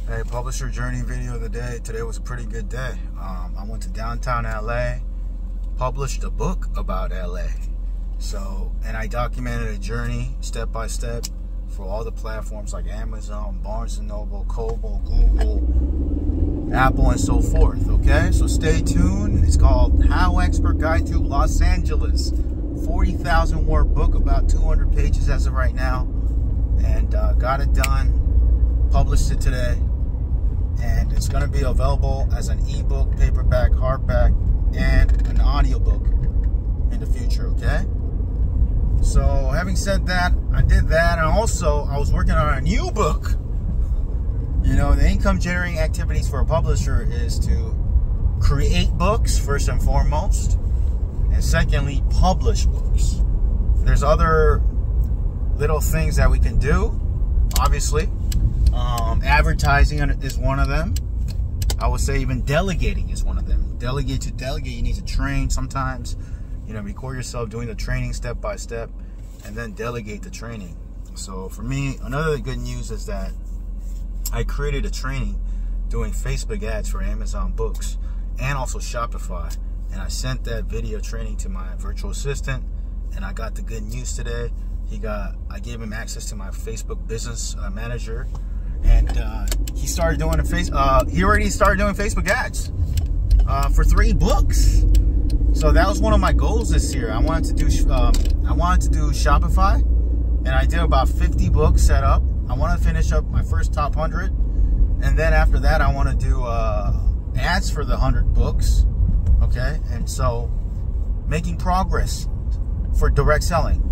Hey, publisher journey video of the day. Today was a pretty good day. I went to downtown LA, published a book about LA. And I documented a journey step by step for all the platforms like Amazon, Barnes & Noble, Kobo, Google, Apple, and so forth. Okay, so stay tuned. It's called HowExpert Guide to Los Angeles. 40,000 word book, about 200 pages as of right now. And got it done, published it today. And it's going to be available as an ebook, paperback, hardback, and an audiobook in the future, okay? So, having said that, I did that, and also I was working on a new book. You know, the income generating activities for a publisher is to create books, first and foremost, and secondly, publish books. There's other little things that we can do, obviously. Advertising is one of them. I would say even delegating is one of them. Delegate, you need to train sometimes. You know, record yourself doing the training step by step, and then delegate the training. So for me, another good news is that I created a training doing Facebook ads for Amazon books and also Shopify. And I sent that video training to my virtual assistant, and I got the good news today. I gave him access to my Facebook business manager, and he started doing he already started doing Facebook ads for 3 books. So that was one of my goals this year. I wanted to do Shopify, and I did about 50 books set up. I want to finish up my first top 100, and then after that, I want to do ads for the 100 books. Okay, and so making progress for direct selling.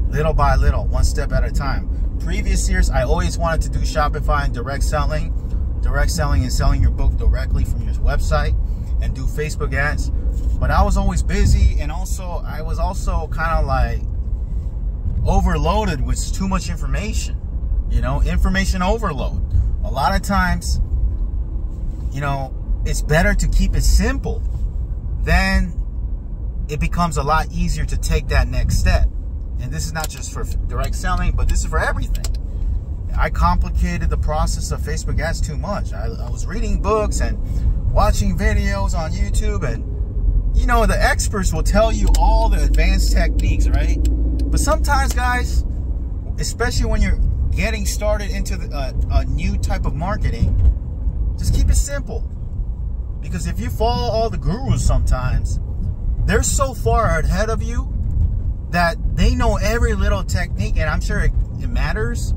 Little by little, one step at a time. Previous years, I always wanted to do Shopify and direct selling. Direct selling is selling your book directly from your website, and do Facebook ads. But I was always busy, and also I was also kind of like overloaded with too much information. You know, information overload. A lot of times, you know, it's better to keep it simple. Then it becomes a lot easier to take that next step. And this is not just for direct selling, but this is for everything. I complicated the process of Facebook ads too much. I was reading books and watching videos on YouTube, and you know, the experts will tell you all the advanced techniques, right? But sometimes, guys, especially when you're getting started into a new type of marketing, just keep it simple. Because if you follow all the gurus sometimes, they're so far ahead of you that they know every little technique, and I'm sure it matters,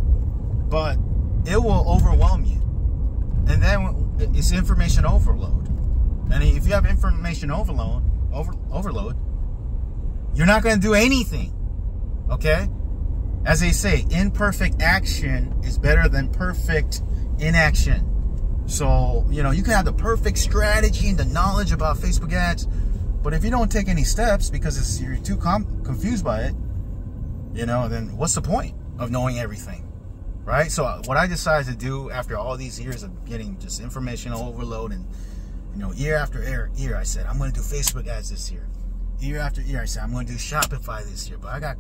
but it will overwhelm you. And then it's information overload. And if you have information overload, you're not going to do anything. Okay? As they say, imperfect action is better than perfect inaction. So, you know, you can have the perfect strategy and the knowledge about Facebook ads, but if you don't take any steps because you're too confused by it, you know, then what's the point of knowing everything, right? So what I decided to do after all these years of getting just information overload, and, you know, year after year, I said, I'm going to do Facebook ads this year. Year after year, I said, I'm going to do Shopify this year. But I got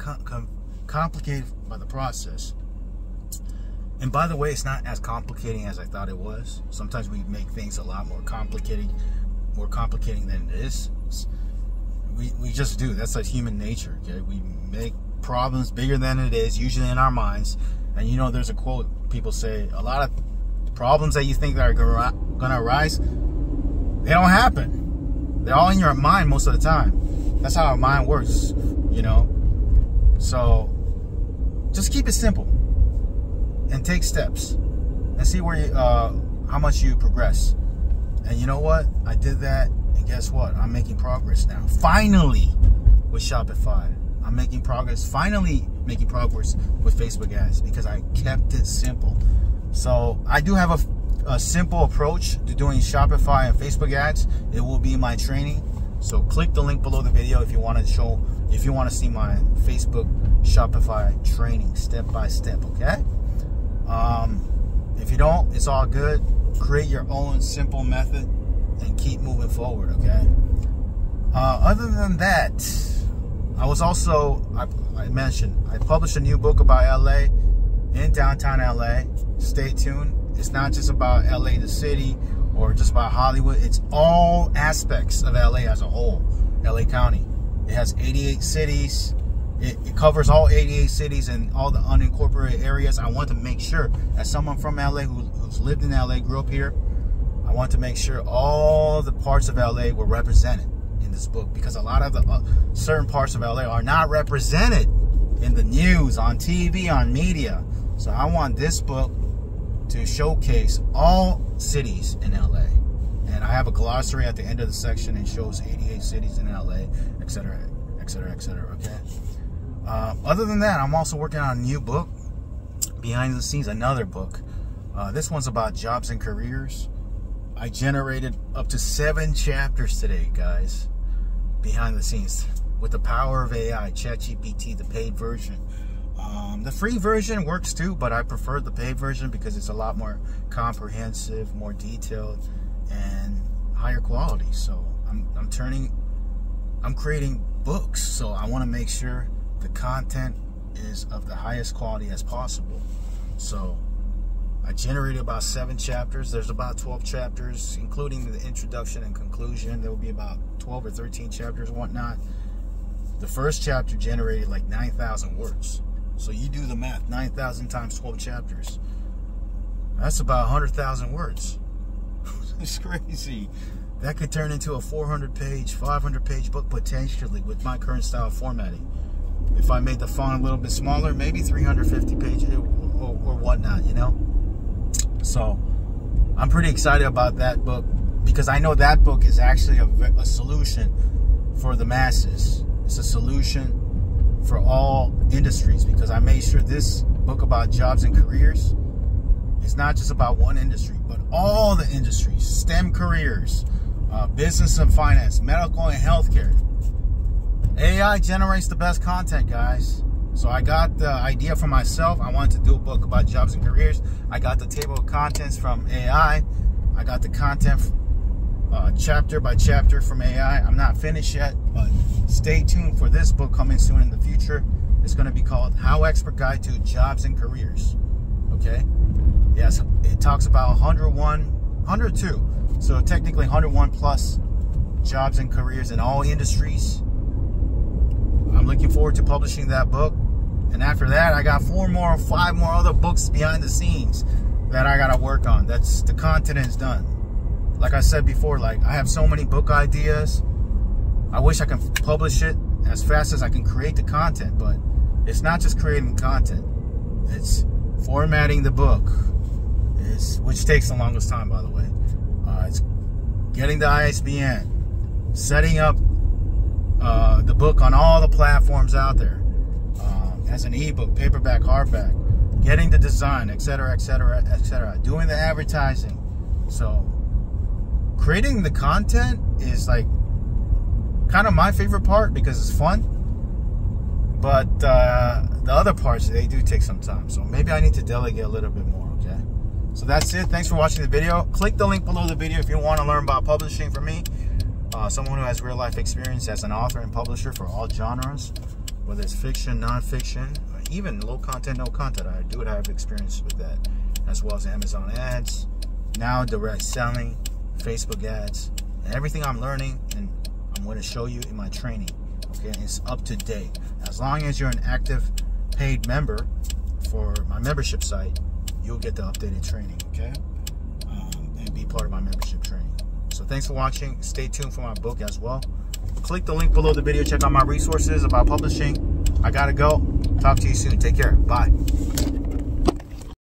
complicated by the process. And by the way, it's not as complicating as I thought it was. Sometimes we make things a lot more complicating than it is. We just do. That's like human nature. Okay, we make problems bigger than it is, usually in our minds. And you know, there's a quote people say: a lot of problems that you think that are gonna arise, they don't happen. They're all in your mind most of the time. That's how our mind works. You know. So just keep it simple and take steps and see where how much you progress. And you know what? I did that, and guess what? I'm making progress now. Finally, with Shopify, I'm making progress. Finally, making progress with Facebook ads because I kept it simple. So I do have a simple approach to doing Shopify and Facebook ads. It will be my training. So click the link below the video if you want to see my Facebook Shopify training step by step. Okay. If you don't, it's all good. Create your own simple method and keep moving forward, okay? Other than that, I mentioned, I published a new book about LA, in downtown LA. Stay tuned. It's not just about LA, the city, or just about Hollywood. It's all aspects of LA as a whole. LA County. It has 88 cities. It covers all 88 cities and all the unincorporated areas. I want to make sure, as someone from LA who's lived in LA, grew up here, I want to make sure all the parts of LA were represented in this book, because a lot of the certain parts of LA are not represented in the news, on TV, on media. So I want this book to showcase all cities in LA. And I have a glossary at the end of the section and shows 88 cities in LA, etc., etc., etc., okay? Other than that, I'm also working on a new book, behind the scenes, another book. This one's about jobs and careers. I generated up to 7 chapters today, guys, behind the scenes, with the power of AI, ChatGPT, the paid version. The free version works too, but I prefer the paid version because it's a lot more comprehensive, more detailed, and higher quality. So I'm creating books, so I want to make sure the content is of the highest quality as possible. So I generated about 7 chapters. There's about 12 chapters, including the introduction and conclusion. There will be about 12 or 13 chapters and whatnot. The first chapter generated like 9,000 words. So you do the math, 9,000 times 12 chapters. That's about 100,000 words. It's crazy. That could turn into a 400-page, 500-page book potentially with my current style of formatting. If I made the font a little bit smaller, maybe 350 pages or whatnot, you know? So I'm pretty excited about that book, because I know that book is actually a solution for the masses. It's a solution for all industries, because I made sure this book about jobs and careers is not just about one industry, but all the industries, STEM careers, business and finance, medical and healthcare. AI generates the best content, guys. So I got the idea for myself. I wanted to do a book about jobs and careers. I got the table of contents from AI. I got the content chapter by chapter from AI. I'm not finished yet, but stay tuned for this book coming soon in the future. It's going to be called HowExpert Guide to Jobs and Careers. Okay? Yes, it talks about 102. So technically 101 plus jobs and careers in all industries. I'm looking forward to publishing that book. And after that, I got 5 more other books behind the scenes that I got to work on. That's the content is done. Like I said before, like I have so many book ideas. I wish I can publish it as fast as I can create the content, but it's not just creating content. It's formatting the book, which takes the longest time, by the way. It's getting the ISBN, setting up the book on all the platforms out there, as an ebook, paperback, hardback, getting the design, etc., etc., etc., doing the advertising. So creating the content is like kind of my favorite part because it's fun, but the other parts, they do take some time. So maybe I need to delegate a little bit more. Okay, so that's it. Thanks for watching the video. Click the link below the video if you want to learn about publishing from me, someone who has real life experience as an author and publisher for all genres, whether it's fiction, non-fiction, or even low content, no content. I do have experience with that, as well as Amazon ads, now direct selling, Facebook ads, and everything I'm learning and I'm going to show you in my training. Okay, it's up to date. As long as you're an active paid member for my membership site, you'll get the updated training. Okay, and be part of my membership training. So thanks for watching. Stay tuned for my book as well. Click the link below the video. Check out my resources about publishing. I gotta go. Talk to you soon. Take care. Bye.